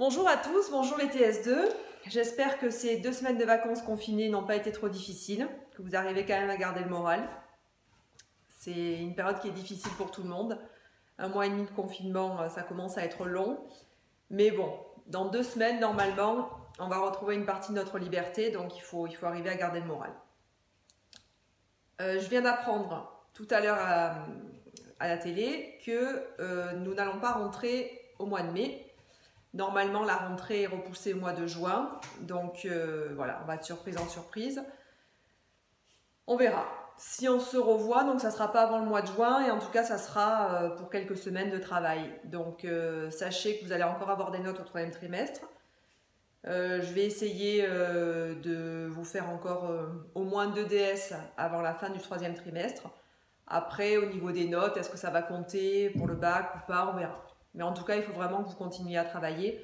Bonjour à tous, bonjour les TS2. J'espère que ces 2 semaines de vacances confinées n'ont pas été trop difficiles, que vous arrivez quand même à garder le moral. C'est une période qui est difficile pour tout le monde. 1 mois et demi de confinement, ça commence à être long. Mais bon, dans 2 semaines, normalement, on va retrouver une partie de notre liberté, donc il faut arriver à garder le moral. Je viens d'apprendre tout à l'heure à la télé que nous n'allons pas rentrer au mois de mai. Normalement, la rentrée est repoussée au mois de juin. Donc voilà, on va de surprise en surprise. On verra. Si on se revoit, donc ça ne sera pas avant le mois de juin et en tout cas, ça sera pour quelques semaines de travail. Donc sachez que vous allez encore avoir des notes au 3e trimestre. Je vais essayer de vous faire encore au moins 2 DS avant la fin du 3e trimestre. Après, au niveau des notes, est-ce que ça va compter pour le bac ou pas? On verra. Mais en tout cas, il faut vraiment que vous continuiez à travailler.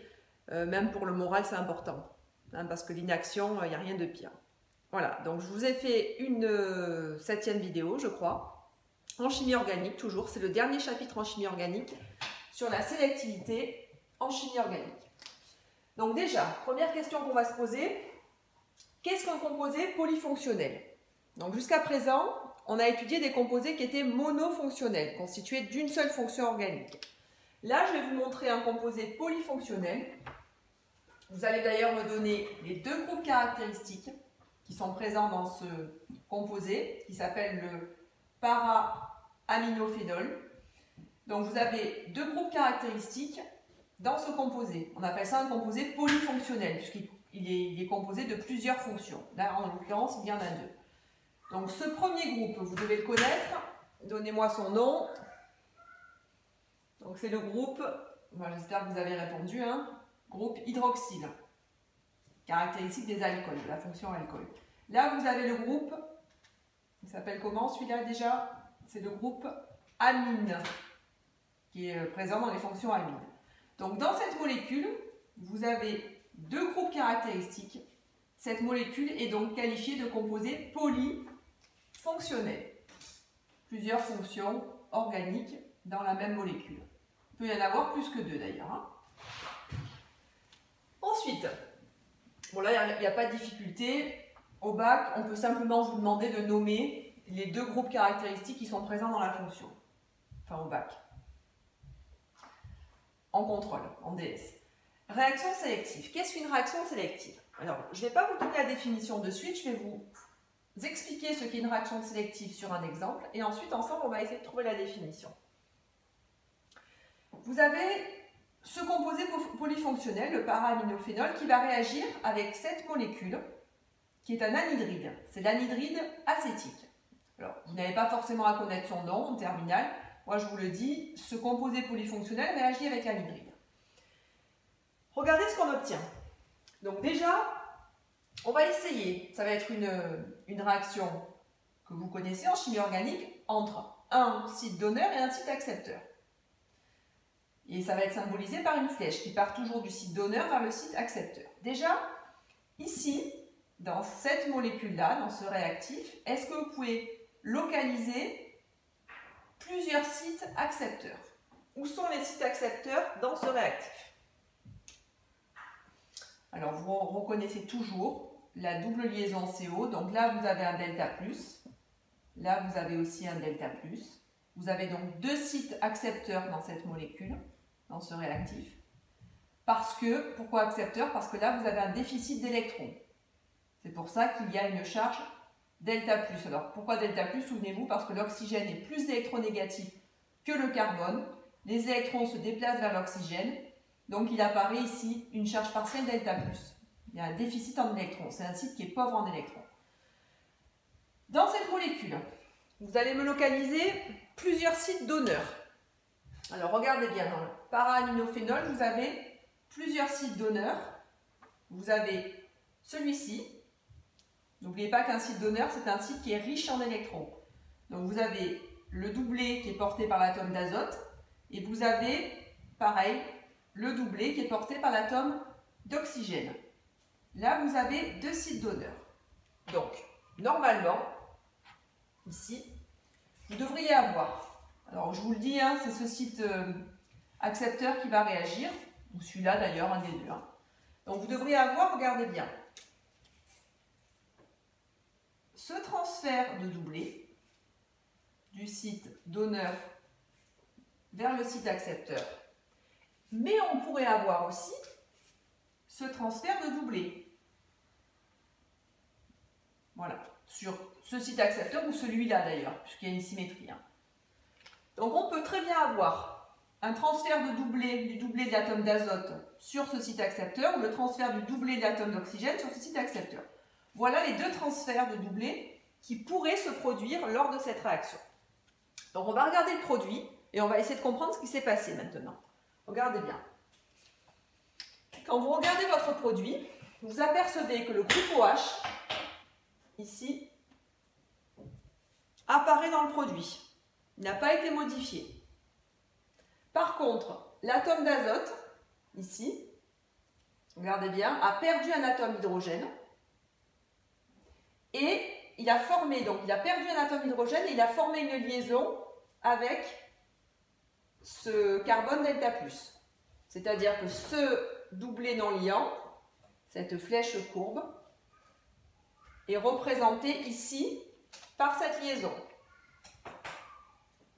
Même pour le moral, c'est important. Hein, parce que l'inaction, il n'y a rien de pire. Voilà, donc je vous ai fait une 7e vidéo, je crois, en chimie organique, toujours. C'est le dernier chapitre en chimie organique sur la sélectivité en chimie organique. Donc déjà, première question qu'on va se poser, qu'est-ce qu'un composé polyfonctionnel? Donc jusqu'à présent, on a étudié des composés qui étaient monofonctionnels, constitués d'une seule fonction organique. Là, je vais vous montrer un composé polyfonctionnel. Vous allez d'ailleurs me donner les 2 groupes caractéristiques qui sont présents dans ce composé, qui s'appelle le para-aminophénol. Donc vous avez 2 groupes caractéristiques dans ce composé. On appelle ça un composé polyfonctionnel, puisqu'il est composé de plusieurs fonctions. Là, en l'occurrence, il y en a 2. Donc ce premier groupe, vous devez le connaître. Donnez-moi son nom. Donc c'est le groupe, moi j'espère que vous avez répondu, hein, groupe hydroxyle, caractéristique des alcools, de la fonction alcool. Là vous avez le groupe, il s'appelle comment celui-là déjà? C'est le groupe amine, qui est présent dans les fonctions amines. Donc dans cette molécule, vous avez 2 groupes caractéristiques. Cette molécule est donc qualifiée de composé polyfonctionnel. Plusieurs fonctions organiques dans la même molécule. Il peut y en avoir plus que 2 d'ailleurs. Hein. Ensuite, bon là il n'y a pas de difficulté. Au bac, on peut simplement vous demander de nommer les 2 groupes caractéristiques qui sont présents dans la fonction. Enfin au bac. En contrôle, en DS. Réaction sélective. Qu'est-ce qu'une réaction sélective? Alors, je ne vais pas vous donner la définition de suite, je vais vous expliquer ce qu'est une réaction sélective sur un exemple et ensuite ensemble on va essayer de trouver la définition. Vous avez ce composé polyfonctionnel, le para-aminophénol, qui va réagir avec cette molécule, qui est un anhydride. C'est l'anhydride acétique. Alors, vous n'avez pas forcément à connaître son nom en terminale. Moi, je vous le dis, ce composé polyfonctionnel réagit avec l'anhydride. Regardez ce qu'on obtient. Donc déjà, on va essayer, ça va être une réaction que vous connaissez en chimie organique, entre un site donneur et un site accepteur. Et ça va être symbolisé par une flèche qui part toujours du site donneur vers le site accepteur. Déjà, ici, dans cette molécule-là, dans ce réactif, est-ce que vous pouvez localiser plusieurs sites accepteurs? Où sont les sites accepteurs dans ce réactif? Alors, vous reconnaissez toujours la double liaison CO. Donc là, vous avez un delta+. Là, vous avez aussi un delta+. Vous avez donc 2 sites accepteurs dans cette molécule, dans ce réactif. Pourquoi accepteur? Parce que là, vous avez un déficit d'électrons. C'est pour ça qu'il y a une charge delta+. Alors, pourquoi delta+? Souvenez-vous, parce que l'oxygène est plus électronégatif que le carbone. Les électrons se déplacent vers l'oxygène. Donc, il apparaît ici une charge partielle delta+. Il y a un déficit en électrons. C'est un site qui est pauvre en électrons. Dans cette molécule, vous allez me localiser plusieurs sites donneurs. Alors, regardez bien, dans le para-aminophénol, vous avez plusieurs sites donneurs. Vous avez celui-ci. N'oubliez pas qu'un site donneur, c'est un site qui est riche en électrons. Donc, vous avez le doublé qui est porté par l'atome d'azote. Et vous avez, pareil, le doublé qui est porté par l'atome d'oxygène. Là, vous avez 2 sites donneurs. Donc, normalement, ici, vous devriez avoir, alors je vous le dis, hein, c'est ce site accepteur qui va réagir. ou celui-là d'ailleurs, un des deux. Hein. Donc vous devriez avoir, regardez bien, ce transfert de doublé du site donneur vers le site accepteur. Mais on pourrait avoir aussi ce transfert de doublé. Voilà, sur ce site accepteur ou celui-là d'ailleurs, puisqu'il y a une symétrie. Hein. Donc on peut très bien avoir un transfert de doublé, du doublé de l'atome d'azote sur ce site accepteur ou le transfert du doublé de l'atome d'oxygène sur ce site accepteur. Voilà les deux transferts de doublé qui pourraient se produire lors de cette réaction. Donc on va regarder le produit et on va essayer de comprendre ce qui s'est passé maintenant. Regardez bien. Quand vous regardez votre produit, vous apercevez que le groupe OH, ici, apparaît dans le produit. Il n'a pas été modifié. Par contre, l'atome d'azote, ici, regardez bien, a perdu un atome d'hydrogène et il a formé, donc il a perdu un atome d'hydrogène et il a formé une liaison avec ce carbone delta+. C'est-à-dire que ce doublé non liant, cette flèche courbe, est représenté ici par cette liaison.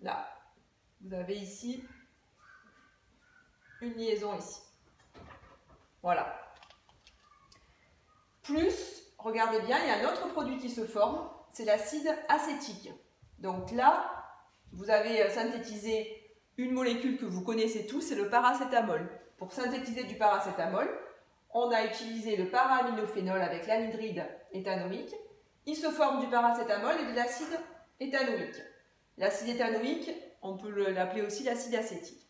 Là, vous avez ici une liaison ici. Voilà. Plus, regardez bien, il y a un autre produit qui se forme, c'est l'acide acétique. Donc là, vous avez synthétisé une molécule que vous connaissez tous, c'est le paracétamol. Pour synthétiser du paracétamol, on a utilisé le para-aminophénol avec l'anhydride éthanoïque. Il se forme du paracétamol et de l'acide éthanoïque. L'acide éthanoïque, on peut l'appeler aussi l'acide acétique.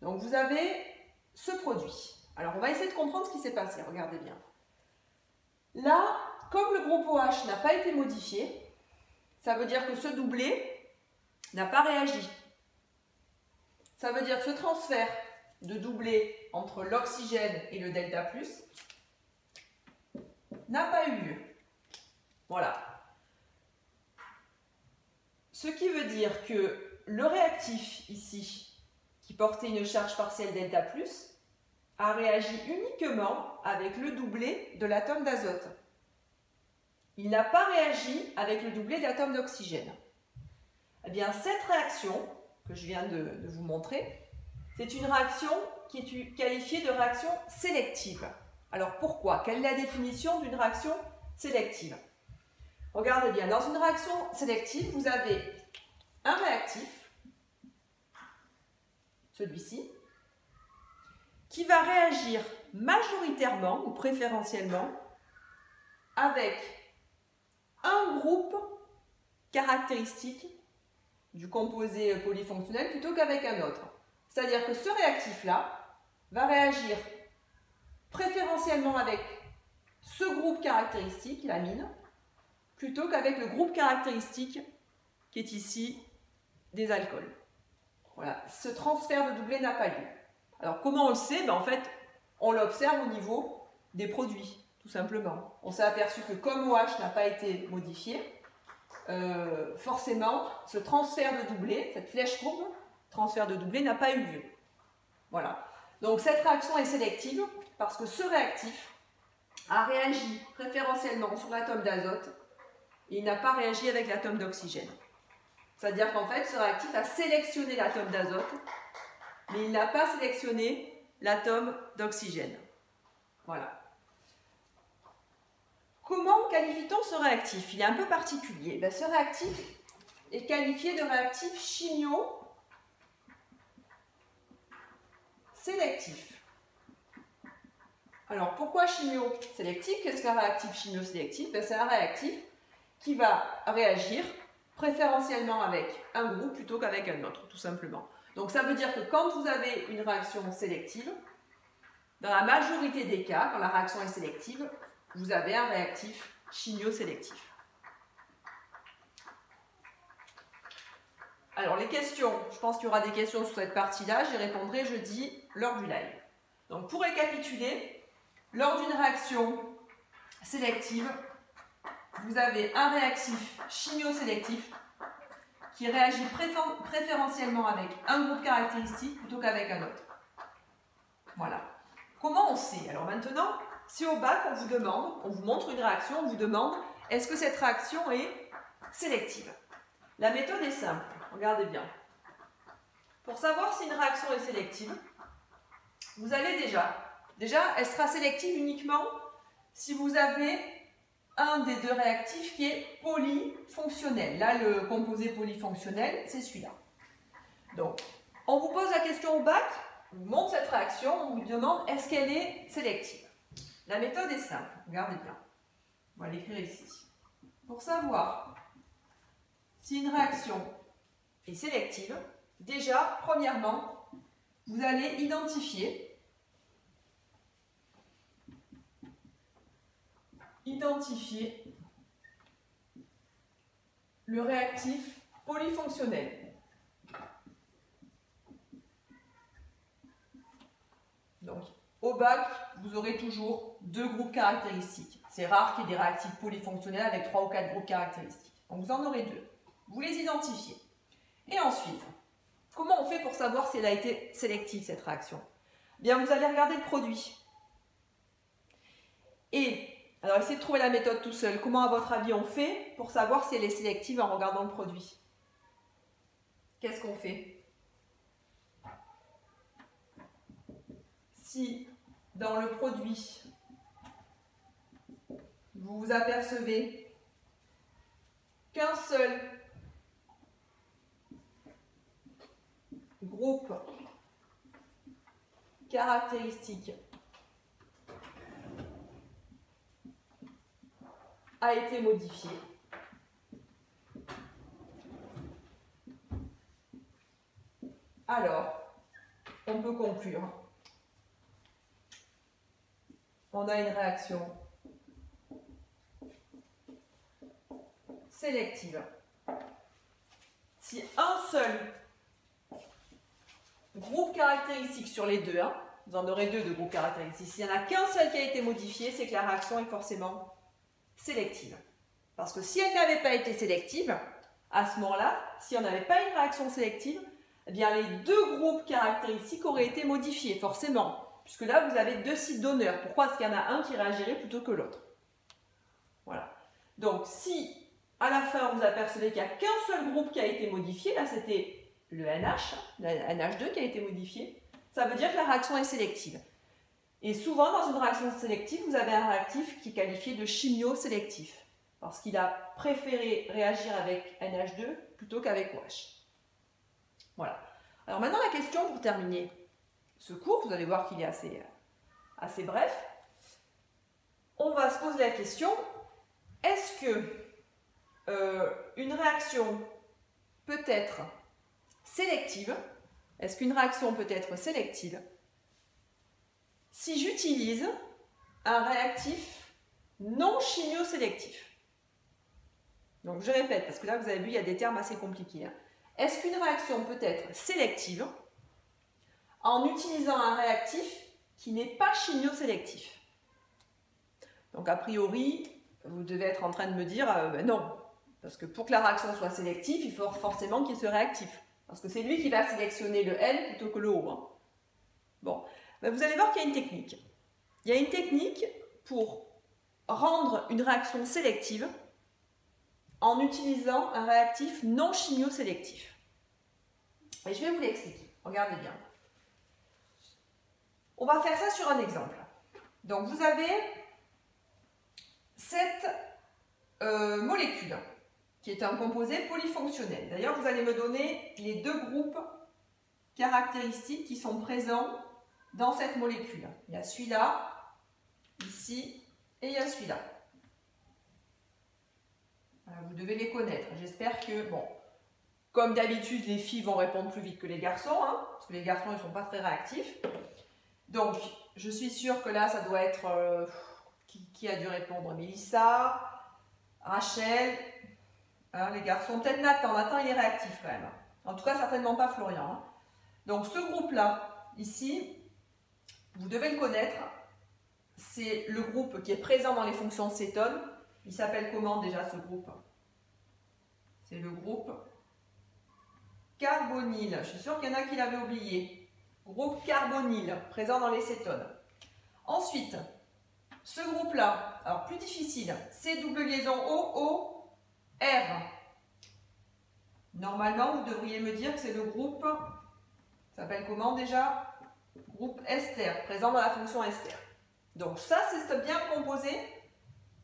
Donc vous avez ce produit. Alors on va essayer de comprendre ce qui s'est passé, regardez bien. Là, comme le groupe OH n'a pas été modifié, ça veut dire que ce doublé n'a pas réagi. Ça veut dire que ce transfert de doublé entre l'oxygène et le delta+, n'a pas eu lieu. Voilà. Ce qui veut dire que le réactif ici, qui portait une charge partielle delta+, a réagi uniquement avec le doublé de l'atome d'azote. Il n'a pas réagi avec le doublé d'atome d'oxygène. Eh bien, cette réaction que je viens de vous montrer, c'est une réaction qui est qualifiée de réaction sélective. Alors pourquoi? Quelle est la définition d'une réaction sélective? Regardez bien, dans une réaction sélective, vous avez un réactif, celui-ci, qui va réagir majoritairement ou préférentiellement avec un groupe caractéristique du composé polyfonctionnel plutôt qu'avec un autre. C'est-à-dire que ce réactif-là va réagir préférentiellement avec ce groupe caractéristique, l'amine, plutôt qu'avec le groupe caractéristique qui est ici des alcools. Voilà, ce transfert de doublé n'a pas lieu. Alors comment on le sait? En fait, on l'observe au niveau des produits, tout simplement. On s'est aperçu que comme OH n'a pas été modifié, forcément, ce transfert de doublé, cette flèche courbe, transfert de doublé n'a pas eu lieu. Voilà. Donc cette réaction est sélective parce que ce réactif a réagi préférentiellement sur l'atome d'azote et il n'a pas réagi avec l'atome d'oxygène. C'est-à-dire qu'en fait, ce réactif a sélectionné l'atome d'azote, mais il n'a pas sélectionné l'atome d'oxygène. Voilà. Comment qualifie-t-on ce réactif? Il est un peu particulier. Ben, ce réactif est qualifié de réactif chimio-sélectif. Alors, pourquoi chimio-sélectif? Qu'est-ce qu'un réactif chimio-sélectif? Ben, c'est un réactif qui va réagir préférentiellement avec un groupe plutôt qu'avec un autre, tout simplement. Donc, ça veut dire que quand vous avez une réaction sélective, dans la majorité des cas, quand la réaction est sélective, vous avez un réactif chimio-sélectif. Alors, les questions, je pense qu'il y aura des questions sur cette partie-là, j'y répondrai jeudi lors du live. Donc, pour récapituler, lors d'une réaction sélective, vous avez un réactif chimio-sélectif qui réagit préférentiellement avec un groupe caractéristique plutôt qu'avec un autre. Voilà. Comment on sait? Alors maintenant, si au bac, on vous demande, on vous montre une réaction, on vous demande, est-ce que cette réaction est sélective? La méthode est simple, regardez bien. Pour savoir si une réaction est sélective, vous allez déjà, elle sera sélective uniquement si vous avez un des deux réactifs qui est polyfonctionnel. Là, le composé polyfonctionnel, c'est celui-là. Donc, on vous pose la question au bac, on vous montre cette réaction, on vous demande est-ce qu'elle est sélective. La méthode est simple, regardez bien. On va l'écrire ici. Pour savoir si une réaction est sélective, déjà, premièrement, vous allez identifier le réactif polyfonctionnel. Donc, au bac, vous aurez toujours deux groupes caractéristiques. C'est rare qu'il y ait des réactifs polyfonctionnels avec 3 ou 4 groupes caractéristiques. Donc, vous en aurez deux. Vous les identifiez. Et ensuite, comment on fait pour savoir si elle a été sélective, cette réaction? Bien, vous allez regarder le produit. Et, alors, essayez de trouver la méthode tout seul. Comment, à votre avis, on fait pour savoir si elle est sélective en regardant le produit? Qu'est-ce qu'on fait? Si, dans le produit, vous vous apercevez qu'un seul groupe caractéristique a été modifié, alors on peut conclure on a une réaction sélective. Si un seul groupe caractéristique sur les deux, vous en aurez deux de groupes caractéristiques, s'il n'y en a qu'un seul qui a été modifié, c'est que la réaction est forcément sélective. Parce que si elle n'avait pas été sélective, à ce moment-là, si on n'avait pas une réaction sélective, eh bien les deux groupes caractéristiques auraient été modifiés, forcément. Puisque là, vous avez deux sites donneurs. Pourquoi est-ce qu'il y en a un qui réagirait plutôt que l'autre? Voilà. Donc, si à la fin, vous apercevez qu'il n'y a qu'un seul groupe qui a été modifié, là c'était le NH, le NH2 qui a été modifié, ça veut dire que la réaction est sélective. Et souvent, dans une réaction sélective, vous avez un réactif qui est qualifié de chimio-sélectif, parce qu'il a préféré réagir avec NH2 plutôt qu'avec OH. Voilà. Alors maintenant, la question pour terminer ce cours, vous allez voir qu'il est assez bref. On va se poser la question, est-ce que une réaction peut être sélective? Est-ce qu'une réaction peut être sélective si j'utilise un réactif non chimio-sélectif? Donc je répète, parce que là vous avez vu, il y a des termes assez compliqués. Est-ce qu'une réaction peut être sélective en utilisant un réactif qui n'est pas chimio-sélectif? Donc a priori, vous devez être en train de me dire non, parce que pour que la réaction soit sélective, il faut forcément qu'il y ait ce réactif, parce que c'est lui qui va sélectionner le N plutôt que le O. Bon, ben vous allez voir qu'il y a une technique. Il y a une technique pour rendre une réaction sélective en utilisant un réactif non chimio-sélectif. Et je vais vous l'expliquer. Regardez bien. On va faire ça sur un exemple. Donc vous avez cette molécule qui est un composé polyfonctionnel. D'ailleurs, vous allez me donner les deux groupes caractéristiques qui sont présents dans cette molécule. Il y a celui-là, ici, et il y a celui-là. Vous devez les connaître. J'espère que, bon, comme d'habitude, les filles vont répondre plus vite que les garçons, parce que les garçons, ils ne sont pas très réactifs. Donc, je suis sûre que là, ça doit être... qui a dû répondre? Mélissa, Rachel, les garçons, peut-être Nathan. Nathan, il est réactif quand même. En tout cas, certainement pas Florian. Donc, ce groupe-là, ici, vous devez le connaître. C'est le groupe qui est présent dans les fonctions de cétone. Il s'appelle comment déjà ce groupe? C'est le groupe carbonyle. Je suis sûre qu'il y en a qui l'avaient oublié. groupe carbonyle présent dans les cétones. Ensuite, ce groupe-là, alors plus difficile, C double liaison O, O, R. Normalement, vous devriez me dire que c'est le groupe, ça s'appelle comment déjà? Groupe ester, présent dans la fonction ester. Donc ça, c'est ce bien composé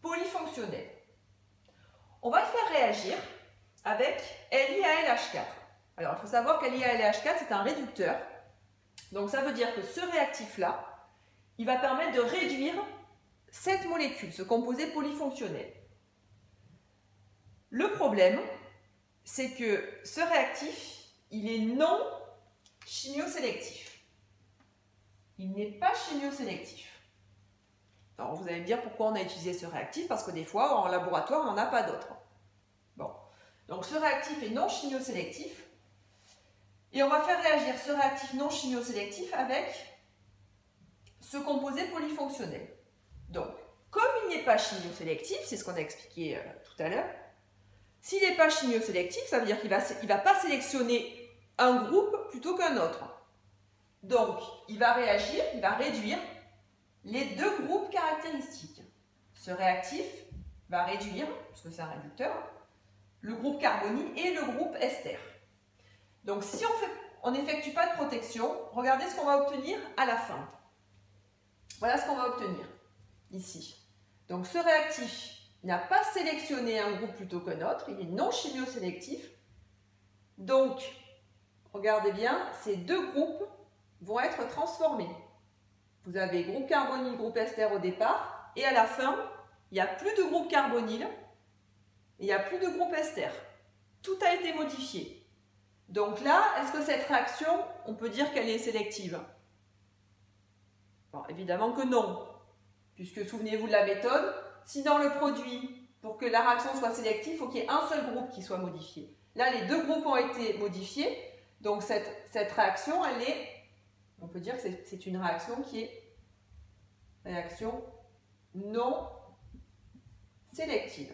polyfonctionnel. On va le faire réagir avec LiAlH4. Alors, il faut savoir qu'LiAlH4, c'est un réducteur. Donc, ça veut dire que ce réactif-là, il va permettre de réduire cette molécule, ce composé polyfonctionnel. Le problème, c'est que ce réactif, il est non chimiosélectif. Il n'est pas chimiosélectif. Alors, vous allez me dire pourquoi on a utilisé ce réactif, parce que des fois, en laboratoire, on n'en a pas d'autres. Bon. Donc, ce réactif est non chimiosélectif. Et on va faire réagir ce réactif non chimiosélectif avec ce composé polyfonctionnel. Donc, comme il n'est pas chimiosélectif, c'est ce qu'on a expliqué tout à l'heure, s'il n'est pas chimiosélectif, ça veut dire qu'il ne va pas sélectionner un groupe plutôt qu'un autre. Donc, il va réagir, il va réduire les deux groupes caractéristiques. Ce réactif va réduire, parce que c'est un réducteur, le groupe carbonyle et le groupe ester. Donc, si on n'effectue pas de protection, regardez ce qu'on va obtenir à la fin. Voilà ce qu'on va obtenir ici. Donc, ce réactif n'a pas sélectionné un groupe plutôt qu'un autre, il est non chimiosélectif. Donc, regardez bien, ces deux groupes vont être transformés. Vous avez groupe carbonyle, groupe ester au départ, et à la fin, il n'y a plus de groupe carbonyle, et il n'y a plus de groupe ester. Tout a été modifié. Donc là, est-ce que cette réaction, on peut dire qu'elle est sélective? Bon, évidemment que non, puisque souvenez-vous de la méthode, si dans le produit, pour que la réaction soit sélective, il faut qu'il y ait un seul groupe qui soit modifié. Là, les deux groupes ont été modifiés, donc cette réaction, elle est, on peut dire que c'est une réaction qui est réaction non sélective.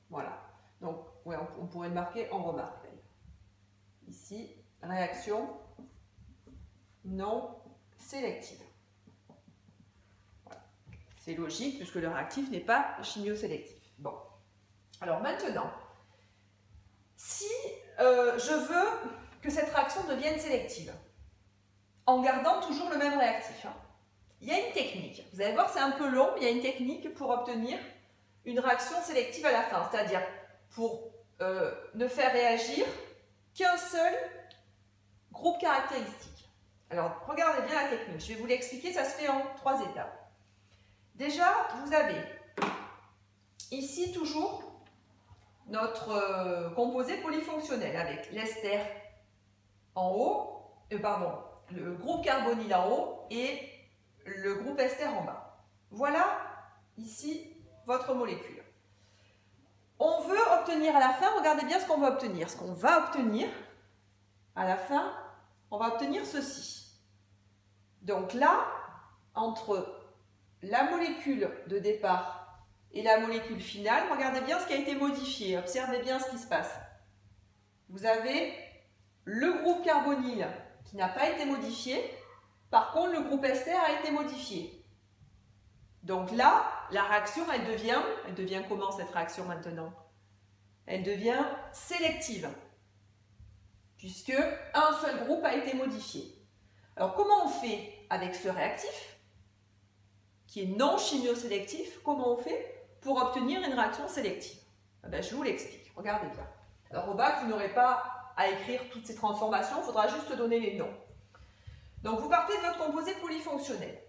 Voilà. Donc, ouais, on pourrait le marquer en remarque. Ici, réaction non sélective. Voilà. C'est logique puisque le réactif n'est pas chimiosélectif. Bon. Alors maintenant, si je veux que cette réaction devienne sélective, en gardant toujours le même réactif, il y a une technique. Vous allez voir, c'est un peu long, mais il y a une technique pour obtenir une réaction sélective à la fin, c'est-à-dire pour ne faire réagir qu'un seul groupe caractéristique. Alors, regardez bien la technique. Je vais vous l'expliquer, ça se fait en 3 étapes. Déjà, vous avez ici toujours notre composé polyfonctionnel avec l'ester en haut, le groupe carbonyle en haut et le groupe ester en bas. Voilà ici votre molécule. On veut obtenir à la fin, regardez bien ce qu'on va obtenir. Ce qu'on va obtenir à la fin, on va obtenir ceci. Donc là, entre la molécule de départ et la molécule finale, regardez bien ce qui a été modifié. Observez bien ce qui se passe. Vous avez le groupe carbonyle qui n'a pas été modifié. Par contre, le groupe ester a été modifié. Donc là, la réaction, elle devient comment cette réaction maintenant? Elle devient sélective, puisque un seul groupe a été modifié. Alors comment on fait avec ce réactif, qui est non chimiosélectif, comment on fait pour obtenir une réaction sélective? Je vous l'explique, regardez bien. Alors au bac, vous n'aurez pas à écrire toutes ces transformations, il faudra juste donner les noms. Donc vous partez de votre composé polyfonctionnel.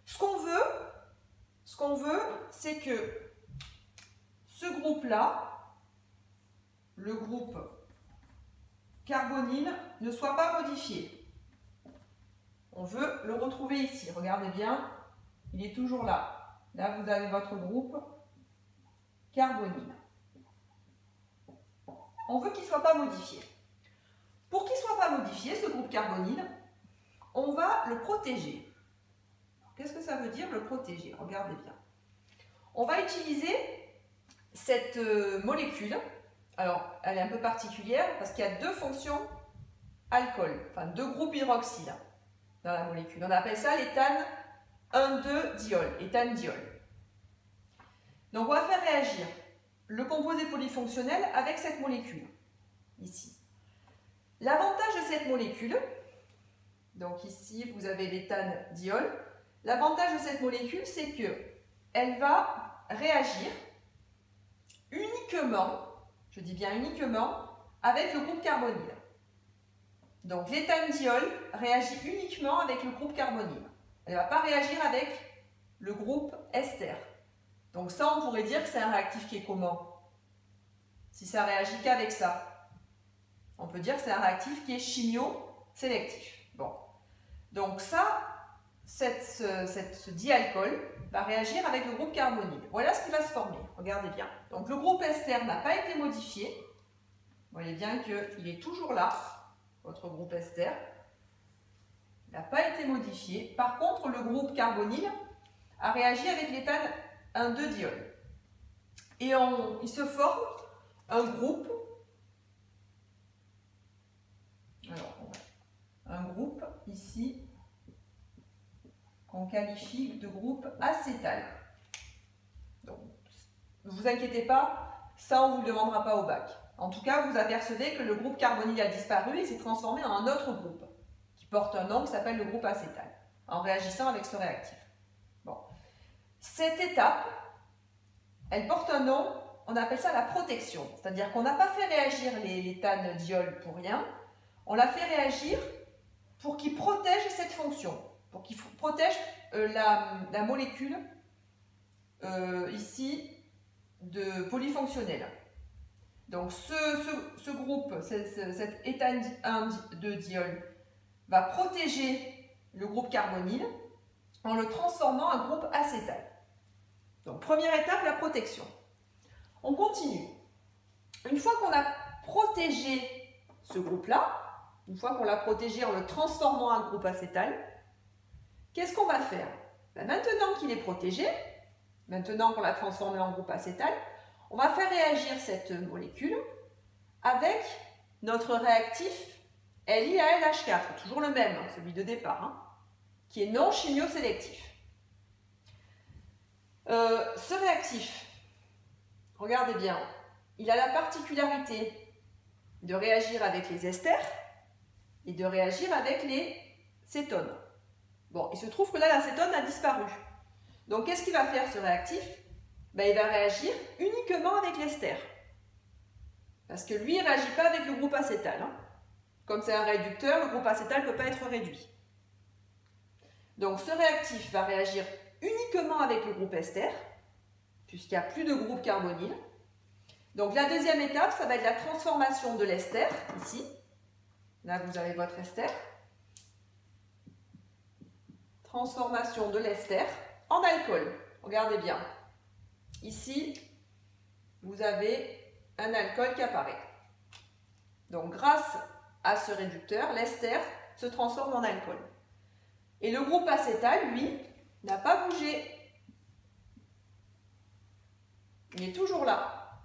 Ce qu'on veut, c'est que ce groupe-là, le groupe carbonyle, ne soit pas modifié. On veut le retrouver ici. Regardez bien, il est toujours là. Là, vous avez votre groupe carbonyle. On veut qu'il ne soit pas modifié. Pour qu'il ne soit pas modifié, ce groupe carbonyle, on va le protéger. Qu'est-ce que ça veut dire, le protéger? Regardez bien. On va utiliser cette molécule. Alors, elle est un peu particulière parce qu'il y a deux fonctions alcool, enfin 2 groupes hydroxyle dans la molécule. On appelle ça l'éthane 1,2-diol, éthane-diol. Donc on va faire réagir le composé polyfonctionnel avec cette molécule, ici. L'avantage de cette molécule, donc ici vous avez l'éthane-diol, l'avantage de cette molécule c'est qu'elle va réagir uniquement, je dis bien uniquement, avec le groupe carbonyle. Donc l'éthane-diol réagit uniquement avec le groupe carbonyle. Elle ne va pas réagir avec le groupe ester. Donc ça, on pourrait dire que c'est un réactif qui est comment? Si ça réagit qu'avec ça, on peut dire que c'est un réactif qui est chimio-sélectif. Bon. Donc ça, ce dialcool va réagir avec le groupe carbonyle. Voilà ce qui va se former. Regardez bien. Donc le groupe ester n'a pas été modifié. Vous voyez bien qu'il est toujours là, votre groupe ester. Il n'a pas été modifié. Par contre, le groupe carbonyle a réagi avec l'éthane 1,2-diol. Et il se forme un groupe, ici, qu'on qualifie de groupe acétal. Donc, ne vous inquiétez pas, ça on ne vous le demandera pas au bac. En tout cas, vous apercevez que le groupe carbonyle a disparu et s'est transformé en un autre groupe, qui porte un nom qui s'appelle le groupe acétal, en réagissant avec ce réactif. Bon. Cette étape, elle porte un nom, on appelle ça la protection. C'est-à-dire qu'on n'a pas fait réagir l'éthane-diol pour rien, on l'a fait réagir pour qu'il protège cette fonction, pour qu'il protège la molécule ici de polyfonctionnel. Donc ce groupe, cet éthane 1,2-diol, va protéger le groupe carbonyle en le transformant en groupe acétal. Donc première étape, la protection. On continue. Une fois qu'on a protégé ce groupe-là, une fois qu'on l'a protégé en le transformant en groupe acétal, qu'est-ce qu'on va faire? Maintenant qu'il est protégé, maintenant qu'on l'a transformé en groupe acétal, on va faire réagir cette molécule avec notre réactif LiAlH4, toujours le même, celui de départ, qui est non chimio-sélectif. Ce réactif, regardez bien, il a la particularité de réagir avec les esters et de réagir avec les cétones. Bon, il se trouve que là, l'acétone a disparu. Donc, qu'est-ce qu'il va faire ce réactif? Il va réagir uniquement avec l'ester. Parce que lui, il ne réagit pas avec le groupe acétal. Comme c'est un réducteur, le groupe acétal ne peut pas être réduit. Donc, ce réactif va réagir uniquement avec le groupe ester, puisqu'il n'y a plus de groupe carbonyle. Donc, la deuxième étape, ça va être la transformation de l'ester, ici. Là, vous avez votre ester. Transformation de l'ester en alcool. Regardez bien. Ici, vous avez un alcool qui apparaît. Donc, grâce à ce réducteur, l'ester se transforme en alcool. Et le groupe acétal, lui, n'a pas bougé. Il est toujours là.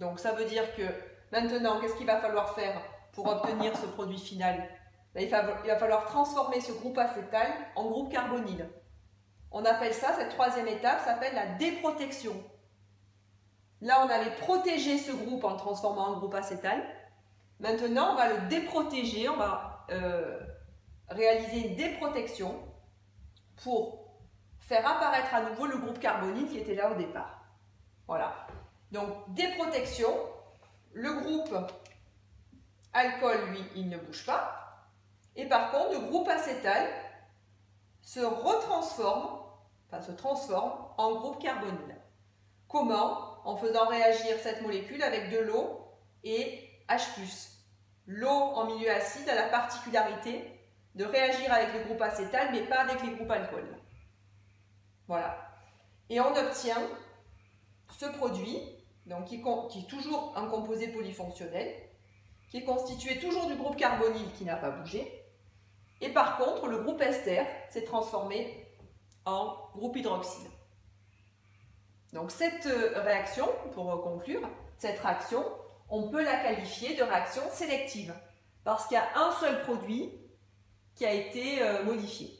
Donc, ça veut dire que maintenant, qu'est-ce qu'il va falloir faire pour obtenir ce produit final? Il va falloir transformer ce groupe acétal en groupe carbonyle. On appelle ça, cette troisième étape, s'appelle la déprotection. Là, on avait protégé ce groupe en le transformant en groupe acétal. Maintenant, on va le déprotéger, on va réaliser une déprotection pour faire apparaître à nouveau le groupe carbonyle qui était là au départ. Voilà. Donc, déprotection, le groupe alcool, lui, il ne bouge pas. Et par contre, le groupe acétal se transforme en groupe carbonyle. Comment? En faisant réagir cette molécule avec de l'eau et H+. L'eau en milieu acide a la particularité de réagir avec le groupe acétal, mais pas avec les groupes alcool. Voilà. Et on obtient ce produit, donc qui est toujours un composé polyfonctionnel, qui est constitué toujours du groupe carbonyle qui n'a pas bougé. Et par contre, le groupe ester s'est transformé en groupe hydroxyle. Donc cette réaction, pour conclure, cette réaction, on peut la qualifier de réaction sélective. Parce qu'il y a un seul produit qui a été modifié.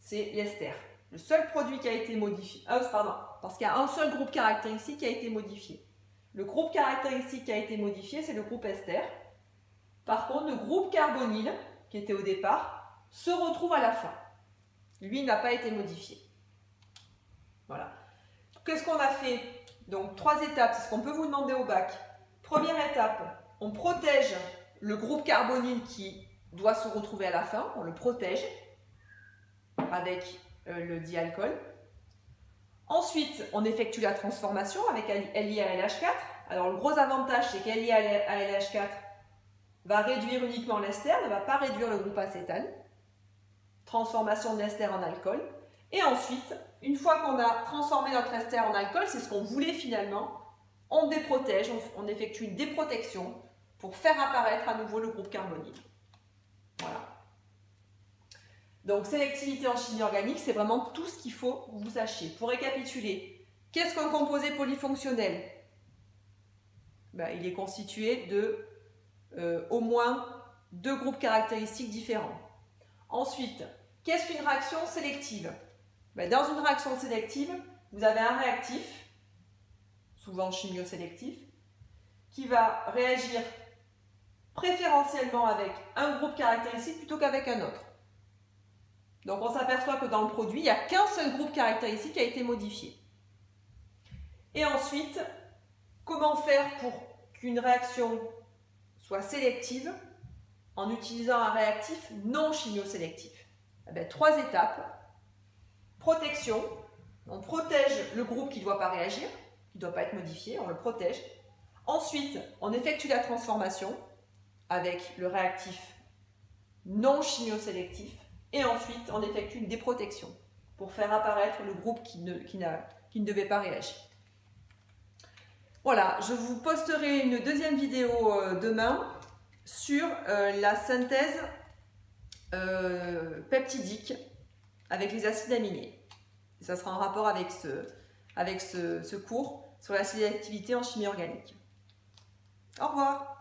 C'est l'ester. Le seul produit qui a été modifié. Pardon, parce qu'il y a un seul groupe caractéristique qui a été modifié. Le groupe caractéristique qui a été modifié, c'est le groupe ester. Par contre, le groupe carbonyle, qui était au départ, se retrouve à la fin. Lui n'a pas été modifié. Voilà. Qu'est-ce qu'on a fait? Donc, 3 étapes, c'est ce qu'on peut vous demander au bac. Première étape, on protège le groupe carbonyle qui doit se retrouver à la fin. On le protège avec le dialcool. Ensuite, on effectue la transformation avec LiALH4. Alors, le gros avantage, c'est qu'LiALH4 va réduire uniquement l'ester, ne va pas réduire le groupe acétane. Transformation de l'ester en alcool. Et ensuite, une fois qu'on a transformé notre ester en alcool, c'est ce qu'on voulait finalement, on déprotège, on effectue une déprotection pour faire apparaître à nouveau le groupe carbonyle. Voilà. Donc, sélectivité en chimie organique, c'est vraiment tout ce qu'il faut que vous sachiez. Pour récapituler, qu'est-ce qu'un composé polyfonctionnel? Il est constitué de au moins 2 groupes caractéristiques différents. Ensuite, qu'est-ce qu'une réaction sélective? Dans une réaction sélective, vous avez un réactif, souvent chimiosélectif, qui va réagir préférentiellement avec un groupe caractéristique plutôt qu'avec un autre. Donc on s'aperçoit que dans le produit, il n'y a qu'un seul groupe caractéristique qui a été modifié. Et ensuite, comment faire pour qu'une réaction soit sélective en utilisant un réactif non chimiosélectif? 3 étapes. Protection, on protège le groupe qui ne doit pas réagir, qui ne doit pas être modifié, on le protège. Ensuite, on effectue la transformation avec le réactif non chimiosélectif. Et ensuite, on effectue une déprotection pour faire apparaître le groupe qui ne devait pas réagir. Voilà, je vous posterai une deuxième vidéo demain sur la synthèse peptidique avec les acides aminés. Ça sera en rapport avec ce cours sur la sélectivité en chimie organique. Au revoir.